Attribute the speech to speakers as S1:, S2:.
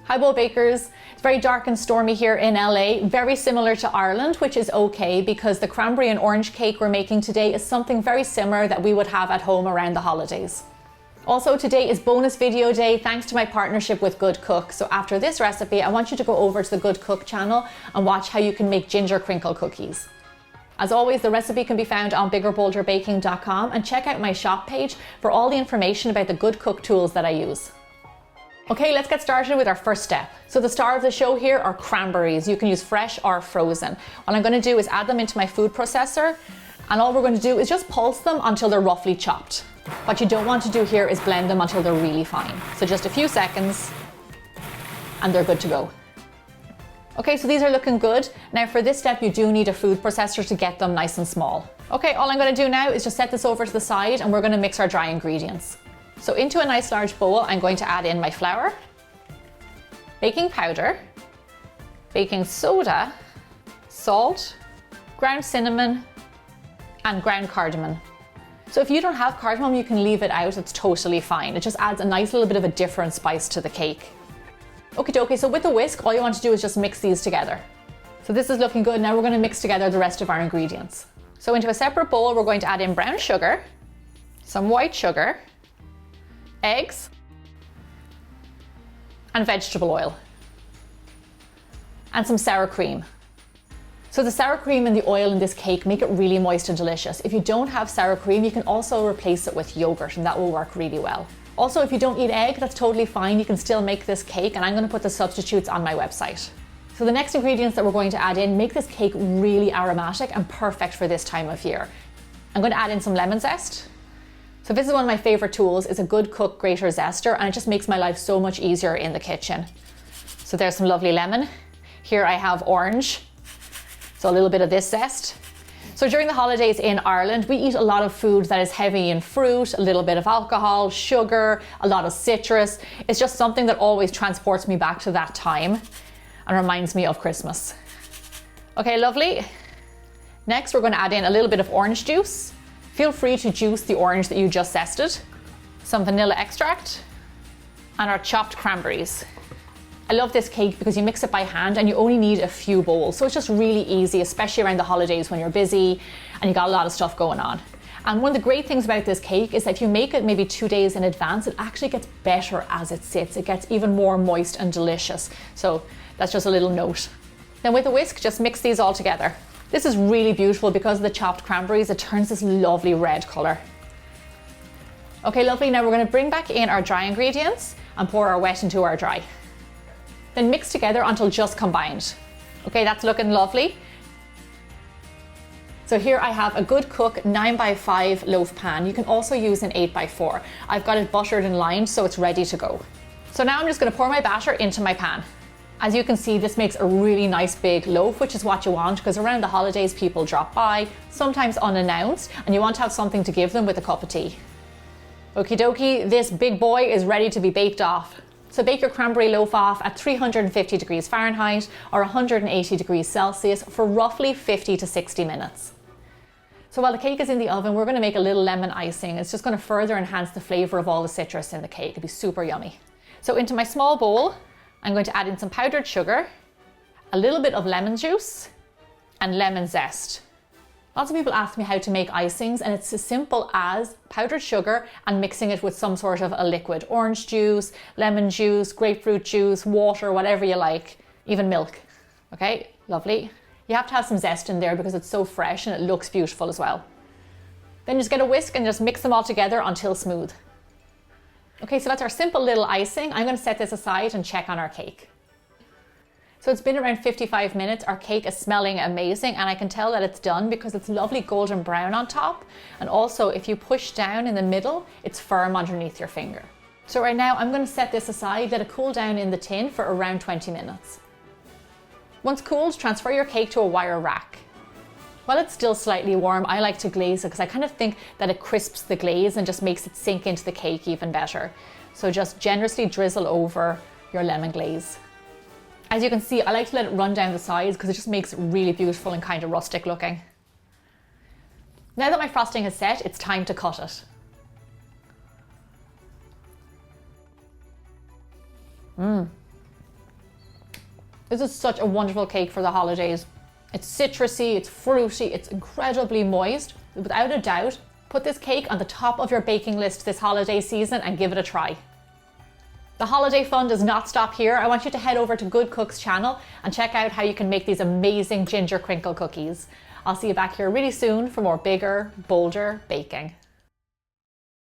S1: Hi Bowl Bakers. It's very dark and stormy here in LA, very similar to Ireland, which is okay because the cranberry and orange cake we're making today is something very similar that we would have at home around the holidays. Also, today is bonus video day thanks to my partnership with Good Cook. So after this recipe, I want you to go over to the Good Cook channel and watch how you can make ginger crinkle cookies. As always, the recipe can be found on biggerbolderbaking.com, and check out my shop page for all the information about the Good Cook tools that I use. Okay, let's get started with our first step. So the star of the show here are cranberries. You can use fresh or frozen. What I'm going to do is add them into my food processor, and all we're going to do is just pulse them until they're roughly chopped. What you don't want to do here is blend them until they're really fine. So just a few seconds and they're good to go. Okay, so these are looking good. Now for this step, you do need a food processor to get them nice and small. Okay, all I'm going to do now is just set this over to the side and we're going to mix our dry ingredients. So into a nice large bowl, I'm going to add in my flour, baking powder, baking soda, salt, ground cinnamon, and ground cardamom. So if you don't have cardamom, you can leave it out, it's totally fine. It just adds a nice little bit of a different spice to the cake. Okie dokie, so with the whisk, all you want to do is just mix these together. So this is looking good. Now we're going to mix together the rest of our ingredients. So into a separate bowl, we're going to add in brown sugar, some white sugar, eggs, and vegetable oil, and some sour cream. So the sour cream and the oil in this cake make it really moist and delicious. If you don't have sour cream, you can also replace it with yogurt and that will work really well. Also, if you don't eat egg, that's totally fine. You can still make this cake, and I'm going to put the substitutes on my website. So the next ingredients that we're going to add in make this cake really aromatic and perfect for this time of year. I'm going to add in some lemon zest. So this is one of my favorite tools. It's a Good Cook grater zester, and it just makes my life so much easier in the kitchen. So there's some lovely lemon. Here I have orange. So a little bit of this zest. So during the holidays in Ireland, we eat a lot of food that is heavy in fruit, a little bit of alcohol, sugar, a lot of citrus. It's just something that always transports me back to that time and reminds me of Christmas. Okay, lovely. Next, we're going to add in a little bit of orange juice. Feel free to juice the orange that you just zested, some vanilla extract, and our chopped cranberries. I love this cake because you mix it by hand and you only need a few bowls. So it's just really easy, especially around the holidays when you're busy and you got a lot of stuff going on. And one of the great things about this cake is that if you make it maybe 2 days in advance, it actually gets better as it sits. It gets even more moist and delicious. So that's just a little note. Then with a whisk, just mix these all together. This is really beautiful because of the chopped cranberries. It turns this lovely red color. Okay, lovely. Now we're going to bring back in our dry ingredients and pour our wet into our dry. Then mix together until just combined. Okay, that's looking lovely. So here I have a Good Cook 9x5 loaf pan. You can also use an 8x4. I've got it buttered and lined, so it's ready to go. So now I'm just going to pour my batter into my pan. As you can see, this makes a really nice big loaf, which is what you want because around the holidays people drop by, sometimes unannounced, and you want to have something to give them with a cup of tea. Okie dokie, this big boy is ready to be baked off. So bake your cranberry loaf off at 350 degrees Fahrenheit or 180 degrees Celsius for roughly 50 to 60 minutes. So while the cake is in the oven, we're going to make a little lemon icing. It's just going to further enhance the flavour of all the citrus in the cake. It'll be super yummy. So into my small bowl, I'm going to add in some powdered sugar, a little bit of lemon juice, and lemon zest. Lots of people ask me how to make icings, and it's as simple as powdered sugar and mixing it with some sort of a liquid. Orange juice, lemon juice, grapefruit juice, water, whatever you like, even milk. Okay, lovely. You have to have some zest in there because it's so fresh and it looks beautiful as well. Then just get a whisk and just mix them all together until smooth. Okay, so that's our simple little icing. I'm going to set this aside and check on our cake. So it's been around 55 minutes. Our cake is smelling amazing, and I can tell that it's done because it's lovely golden brown on top. And also, if you push down in the middle, it's firm underneath your finger. So right now I'm going to set this aside, let it cool down in the tin for around 20 minutes. Once cooled, transfer your cake to a wire rack. While it's still slightly warm, I like to glaze it because I kind of think that it crisps the glaze and just makes it sink into the cake even better. So just generously drizzle over your lemon glaze. As you can see, I like to let it run down the sides because it just makes it really beautiful and kind of rustic looking. Now that my frosting is set, it's time to cut it. This is such a wonderful cake for the holidays. It's citrusy, it's fruity, it's incredibly moist. Without a doubt, put this cake on the top of your baking list this holiday season and give it a try. The holiday fun does not stop here. I want you to head over to Good Cook's channel and check out how you can make these amazing ginger crinkle cookies. I'll see you back here really soon for more bigger, bolder baking.